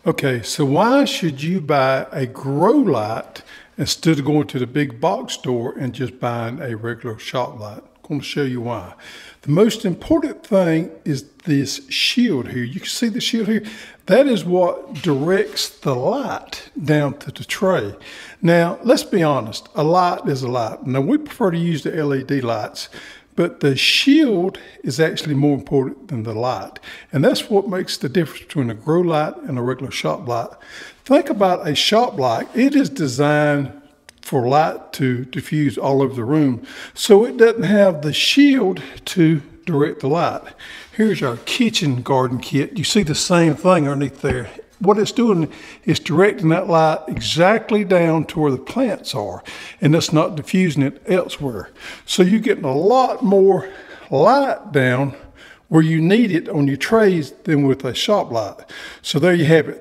Okay, so why should you buy a grow light instead of going to the big box store and just buying a regular shop light? I'm going to show you why. The most important thing is this shield here. You can see the shield here. That is what directs the light down to the tray. Now, let's be honest, a light is a light. Now, we prefer to use the LED lights, but the shield is actually more important than the light. And that's what makes the difference between a grow light and a regular shop light. Think about a shop light. It is designed for light to diffuse all over the room, so it doesn't have the shield to direct the light. Here's our kitchen garden kit. You see the same thing underneath there. What it's doing is directing that light exactly down to where the plants are, and it's not diffusing it elsewhere. So you're getting a lot more light down where you need it on your trays than with a shop light. So there you have it.